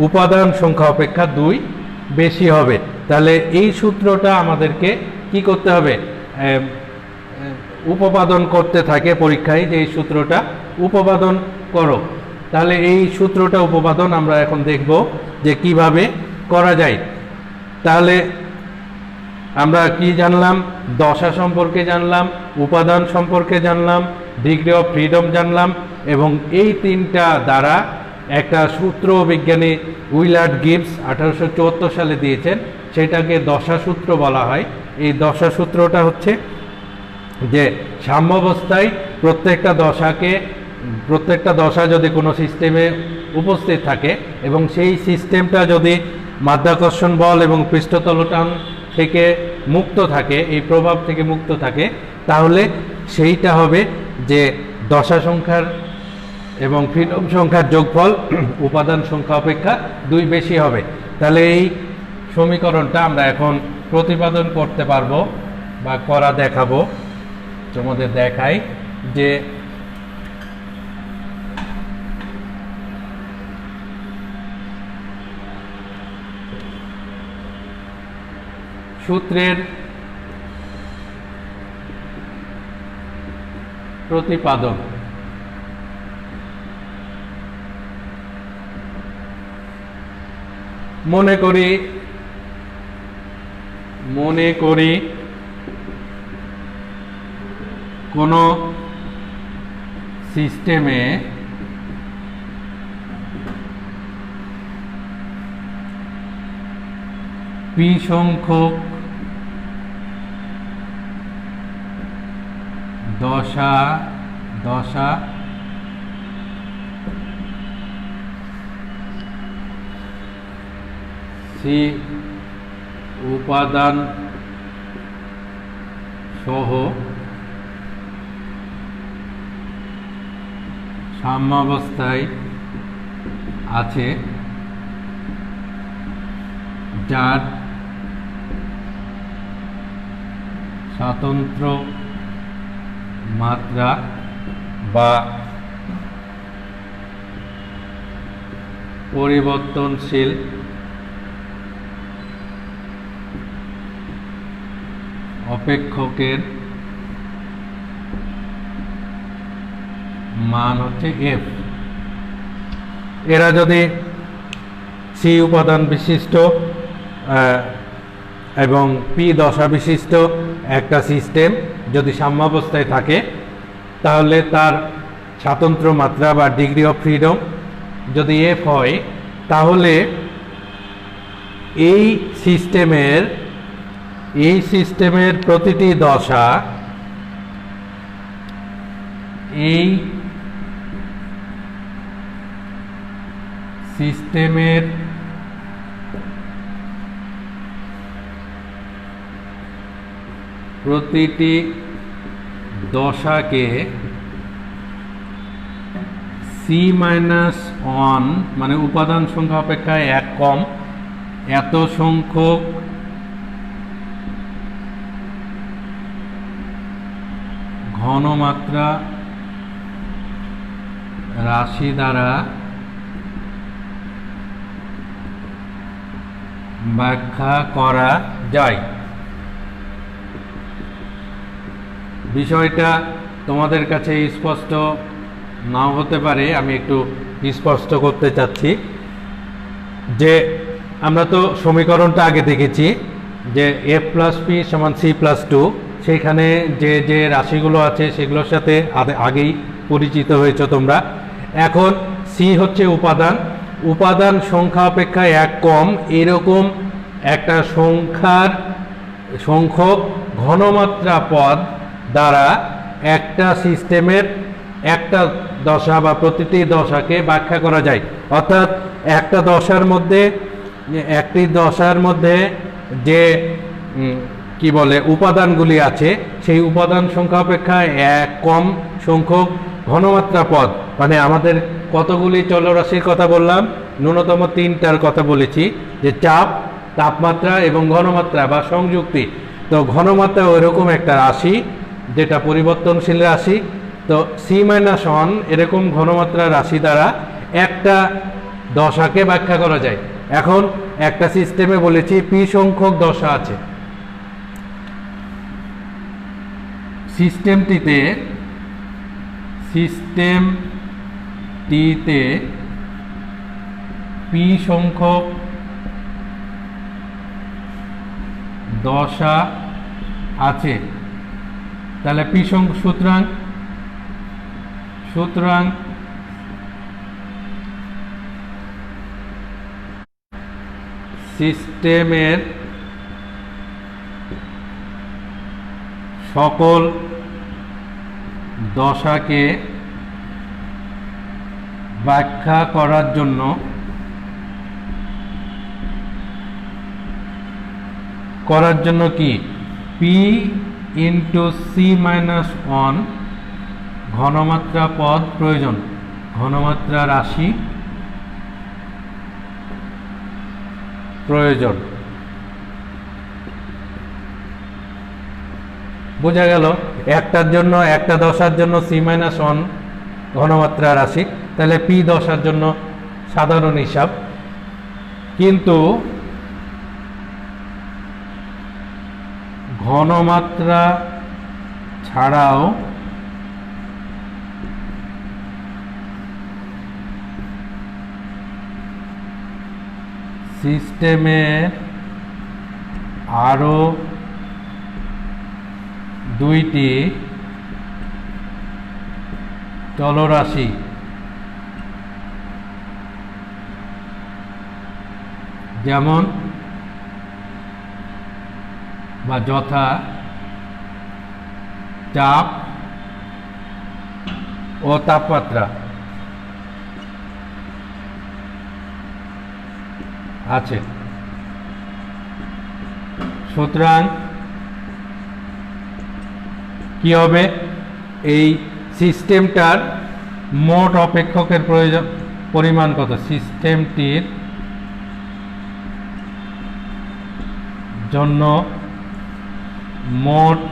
উপাদান সংখ্যা অপেক্ষা 2 বেশি হবে। তাহলে এই সূত্রটা আমাদেরকে কি করতে হবে, উপপাদন করতে থাকে পরীক্ষায় যে এই সূত্রটা উপপাদন করো, তাহলে এই সূত্রটা উপপাদন আমরা এখন দেখব যে কিভাবে করা যায়। তাহলে আমরা কি জানলাম? দশা সম্পর্কে জানলাম, উপাদান সম্পর্কে জানলাম, ডিগ্রি অফ ফ্রিডম জানলাম, এবং এই তিনটা দ্বারা একটা সূত্র বিজ্ঞানী উইলার্ড গিবস 1874 সালে দিয়েছেন, সেটাকে দশা সূত্র বলা হয়। এই দশা সূত্রটা হচ্ছে যে সাম্যাবস্থায় প্রত্যেকটা দশা যদি কোনো সিস্টেমে উপস্থিত থাকে এবং সেই সিস্টেমটা যদি মাধ্যাকর্ষণ বল এবং পৃষ্ঠতল টান থেকে মুক্ত থাকে, এই প্রভাব থেকে মুক্ত থাকে, তাহলে সেইটা হবে যে দশা সংখ্যার এবং ফ্রিডম সংখ্যার যোগফল উপাদান সংখ্যা অপেক্ষা 2 বেশি হবে। তাহলে এই সমীকরণটা আমরা এখন প্রতিপাদন করতে পারবো বা করা দেখাবো। তোমাদের দেখাই যে সূত্রের প্রতিপাদন। মনে করি কোনো সিস্টেমে পি সংখ্যক দশা সি উপাদান সহ সাম্যাবস্থায় আছে, যার স্বতন্ত্র মাত্রা বা পরিবর্তনশীল অপেক্ষকের মান হচ্ছে এফ। এরা যদি সি উপাদান বিশিষ্ট এবং পি দশা বিশিষ্ট একটা সিস্টেম যদি সাম্যাবস্থায় থাকে, তাহলে তার স্বাতন্ত্র্য মাত্রা বা ডিগ্রি অফ ফ্রিডম যদি এফ হয়, তাহলে এই সিস্টেমের প্রতিটি দশা এই সিস্টেমের প্রতিটি দশাকে C-1 মানে উপাদান সংখ্যা অপেক্ষায় 1 কম এত সংখ্যক ঘনমাত্রা রাশি দ্বারা ব্যাখ্যা করা যায়। বিষয়টা তোমাদের কাছে স্পষ্ট নাও হতে পারে, আমি একটু স্পষ্ট করতে চাচ্ছি যে আমরা তো সমীকরণটা আগে দেখেছি যে f + p = c+2, সেখানে যে রাশিগুলো আছে সেগুলোর সাথে আগেই পরিচিত হয়েছে তোমরা। এখন সি হচ্ছে উপাদান সংখ্যা অপেক্ষা 1 কম এরকম একটা সংখ্যক ঘনমাত্রা পদ দ্বারা একটা সিস্টেমের একটা দশা বা প্রতিটি দশাকে ব্যাখ্যা করা যায়। অর্থাৎ একটি দশার মধ্যে যে কি বলে উপাদানগুলি আছে, সেই উপাদান সংখ্যা অপেক্ষা 1 কম সংখ্যক ঘনমাত্রা পদ, মানে আমাদের কতগুলি চলরাশির কথা বললাম? ন্যূনতম 3টার কথা বলেছি, যে চাপ, তাপমাত্রা এবং ঘনমাত্রা বা সংযুক্তি। তো ঘনমাত্রা ওইরকম একটা রাশি যেটা পরিবর্তনশীল রাশি। তো C-1 এরকম ঘনমাত্রা রাশি দ্বারা একটা দশাকে ব্যাখ্যা করা যায়। এখন একটা সিস্টেমে বলেছি পি সংখ্যক দশা আছে, সিস্টেমটিতে পি সংখ্যক দশা আছে, তাহলে পি সংখ্যক সুতরাং সিস্টেমের সকল দশাকে ব্যাখ্যা করার জন্য কি P into C minus one ঘনমাত্রা পদ প্রয়োজন, ঘনমাত্রা রাশি প্রয়োজন। বোঝা গেল একটার জন্য, একটা দশার জন্য সি মাইনাস ওয়ান ঘনমাত্রা রাশি, তাহলে পি দশার জন্য সাধারণ হিসাব। কিন্তু ঘনমাত্রা ছাড়াও সিস্টেমের আরো দুইটি চলরাশি যেমন বা যথা চাপ ও তাপমাত্রা আছে। সুতরাং কি হবে, এই সিস্টেমটার মোট অপেক্ষকের পরিমাণ কত, সিস্টেমটির জন্য মোট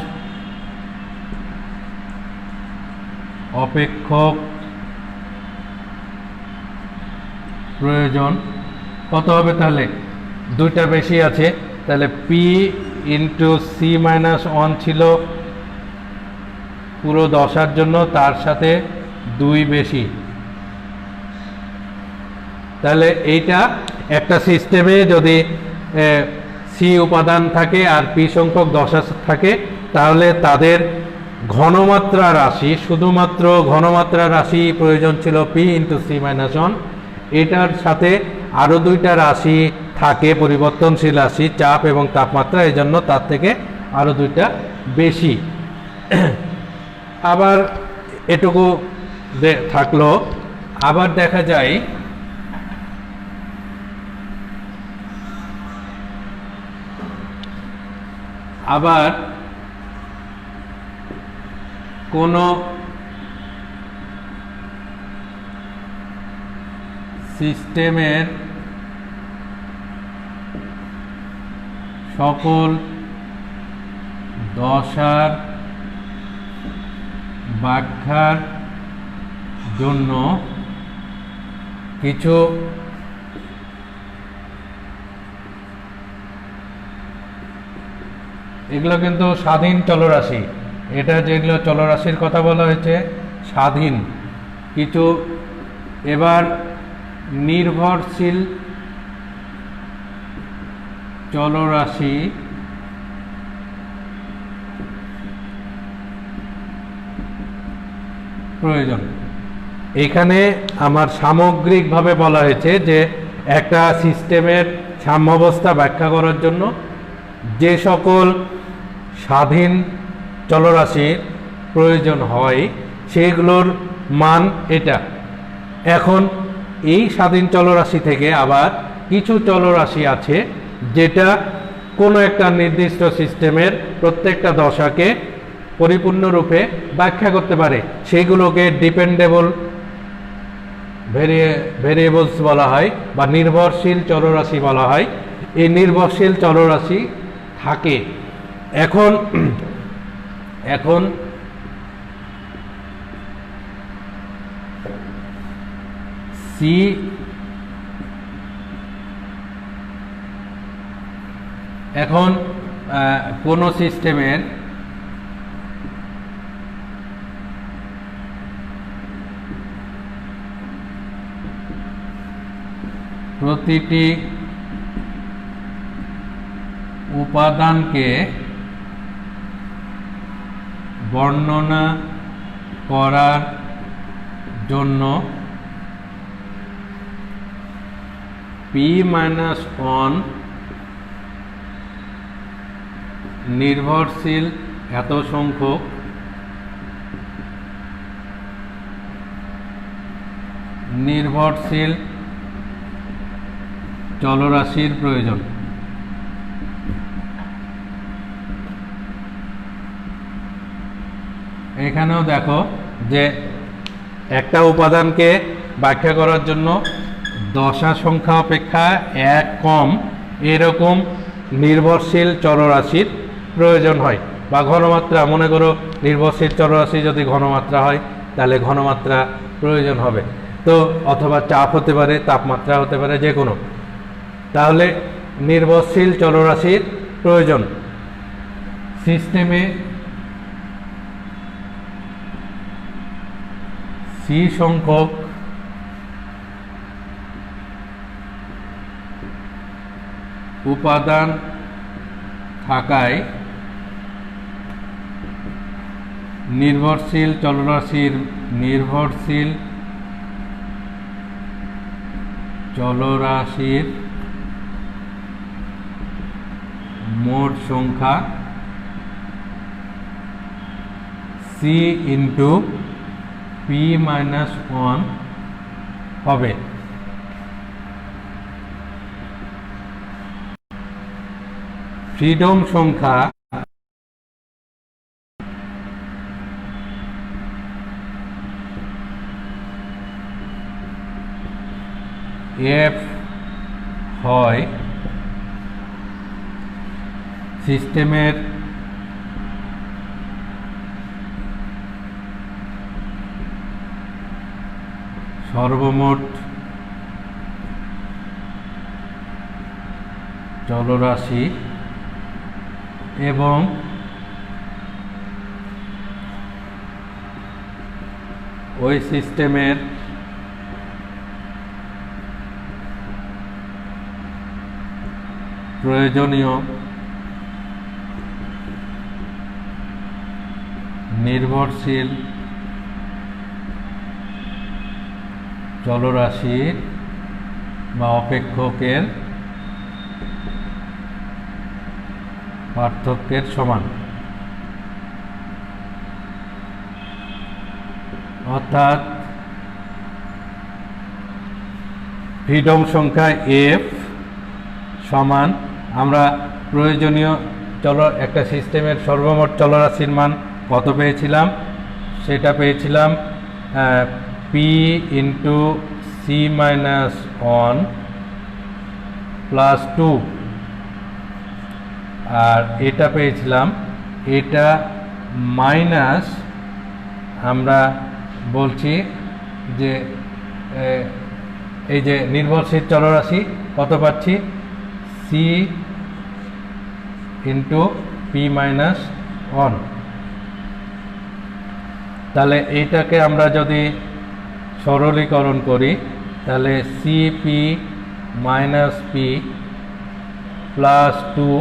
অপেক্ষক প্রয়োজন কত হবে, তাহলে দুইটা বেশি আছে, তাহলে P into C minus one ছিল পুরো দশার জন্য, তার সাথে দুই বেশি। তাহলে এইটা একটা সিস্টেমে যদি সি উপাদান থাকে আর পি সংখ্যক দশা থাকে, তাহলে তাদের ঘনমাত্রা রাশি, শুধুমাত্র ঘনমাত্রা রাশি প্রয়োজন ছিল P into C minus one. এটার সাথে আরও দুইটা রাশি থাকে, পরিবর্তনশীল রাশি, চাপ এবং তাপমাত্রা, এই জন্য তার থেকে আরও দুইটা বেশি। আবার এটুকু থাকলো। আবার দেখা যায় আবার কোনো সিস্টেমের সকল দশার ব্যাখ্যার জন্য কিছু এগুলো কিন্তু স্বাধীন চলরাশি, এটা যেগুলো চলরাশির কথা বলা হয়েছে স্বাধীন কিছু। এবার নির্ভরশীল চলরাশি প্রয়োজন। এখানে আমার সামগ্রিকভাবে বলা হয়েছে যে একটা সিস্টেমের সাম্যাবস্থা ব্যাখ্যা করার জন্য যে সকল স্বাধীন চলরাশির প্রয়োজন হয় সেগুলোর মান এটা। এখন এই স্বাধীন চলরাশি থেকে আবার কিছু চলরাশি আছে যেটা কোনো একটা নির্দিষ্ট সিস্টেমের প্রত্যেকটা দশাকে পরিপূর্ণরূপে ব্যাখ্যা করতে পারে, সেগুলোকে ডিপেন্ডেবল ভেরিয়েবলস বলা হয় বা নির্ভরশীল চলরাশি বলা হয়। এই নির্ভরশীল চলরাশি থাকে। এখন সি কোন সিস্টেমের প্রতিটি উপাদানকে বর্ণনা করার জন্য p-1 নির্ভরশীল এত সংখ্যক নির্ভরশীল চলরাশির প্রয়োজন। এখানেও দেখো যে একটা উপাদানকে ব্যাখ্যা করার জন্য দশা সংখ্যা অপেক্ষা এক কম এরকম নির্ভরশীল চলরাশির প্রয়োজন হয়, বা ঘনমাত্রা, মনে করো নির্ভরশীল চলরাশি যদি ঘনমাত্রা হয় তাহলে ঘনমাত্রা প্রয়োজন হবে, তো অথবা চাপ হতে পারে, তাপমাত্রা হতে পারে, যে কোনো, তাহলে নির্ভরশীল চলরাশির প্রয়োজন। সিস্টেমে সি সংখ্যক উপাদান থাকায় নির্ভরশীল চলরাশির মোট সংখ্যা সি ইন্টু p-1 হবে। ফ্রিডম সংখ্যা f হয় সিস্টেমের সর্বমোট চলরাশি এবং ওই সিস্টেমের প্রয়োজনীয় নির্ভরশীল চলরাশির বা অপেক্ষকের পার্থক্যের সমান। অর্থাৎ ফ্রিডম সংখ্যা f সমান, আমরা প্রয়োজনীয় একটা সিস্টেমের সর্বমোট চলরাশির মান কত পেয়েছিলাম, সেটা পেয়েছিলাম p ইন্টু c-1 প্লাস 2, আর এটা পেয়েছিলাম, এটা মাইনাস, আমরা বলছি যে এই যে নির্ভরশীল চলরাশি কত পাচ্ছি, c ইন্টু p-1। তাহলে এইটাকে আমরা যদি সরলীকরণ করি তাহলে cp minus p plus 2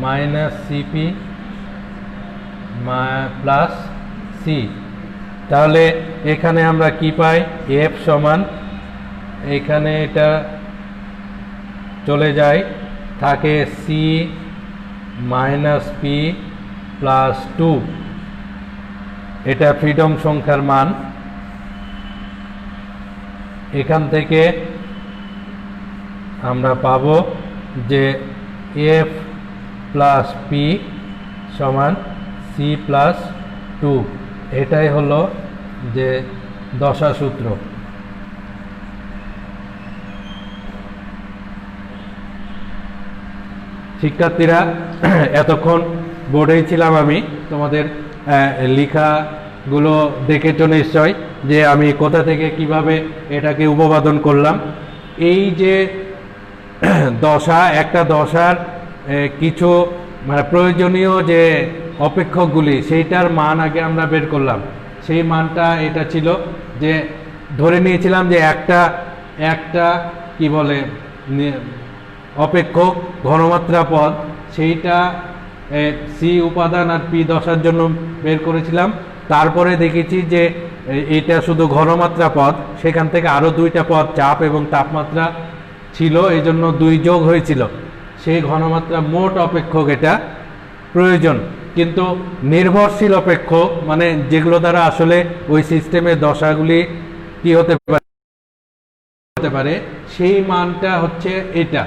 minus cp plus c, তাহলে এখানে আমরা কি পাই, f সমান, এখানে এটা চলে যায়, থাকে c মাইনাস p প্লাস 2, এটা ফ্রিডম সংখ্যার মান। এখান থেকে আমরা পাব যে f প্লাস p সমান c প্লাস 2, এটাই হলো যে দশা সূত্র। শিক্ষার্থীরা, এতক্ষণ বোর্ডেই ছিলাম আমি, তোমাদের লেখাগুলো দেখেছো নিশ্চয় যে আমি কোথা থেকে কিভাবে এটাকে উপপাদন করলাম। এই যে দশা, একটা দশার কিছু মানে প্রয়োজনীয় যে অপেক্ষকগুলি, সেইটার মান আগে আমরা বের করলাম। সেই মানটা এটা ছিল যে ধরে নিয়েছিলাম যে একটা কি বলে অপেক্ষক ঘনমাত্রা পদ, সেইটা সি উপাদান আর পি দশার জন্য বের করেছিলাম। তারপরে দেখেছি যে এটা শুধু ঘনমাত্রা পদ, সেখান থেকে আরও দুইটা পদ চাপ এবং তাপমাত্রা ছিল, এই জন্য 2 যোগ হয়েছিল। সেই ঘনমাত্রা মোট অপেক্ষক এটা প্রয়োজন। কিন্তু নির্ভরশীল অপেক্ষক মানে যেগুলো দ্বারা আসলে ওই সিস্টেমের দশাগুলি কি হতে পারে সেই মানটা হচ্ছে এটা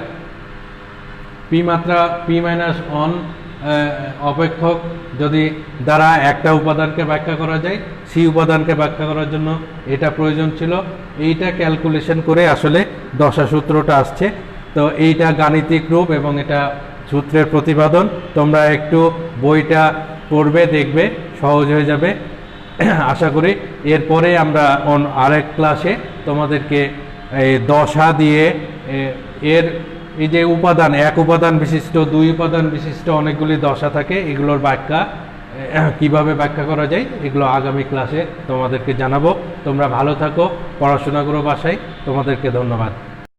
পি মাত্রা পি মাইনাস 1 অপেক্ষক যদি দ্বারা একটা উপাদানকে ব্যাখ্যা করা যায়, সি উপাদানকে ব্যাখ্যা করার জন্য এটা প্রয়োজন ছিল। এইটা ক্যালকুলেশন করে আসলে দশা সূত্রটা আসছে। তো এইটা গাণিতিক রূপ এবং এটা সূত্রের প্রতিপাদন। তোমরা একটু বইটা পড়বে, দেখবে, সহজ হয়ে যাবে আশা করি। এরপরে আমরা আরেক ক্লাসে তোমাদেরকে এই দশা দিয়ে এর এই যে উপাদান, 1 উপাদান বিশিষ্ট, 2 উপাদান বিশিষ্ট অনেকগুলি দশা থাকে, এগুলোর ব্যাখ্যা কিভাবে ব্যাখ্যা করা যায় এগুলো আগামী ক্লাসে তোমাদেরকে জানাবো। তোমরা ভালো থাকো, পড়াশোনা করো বাসায়। তোমাদেরকে ধন্যবাদ।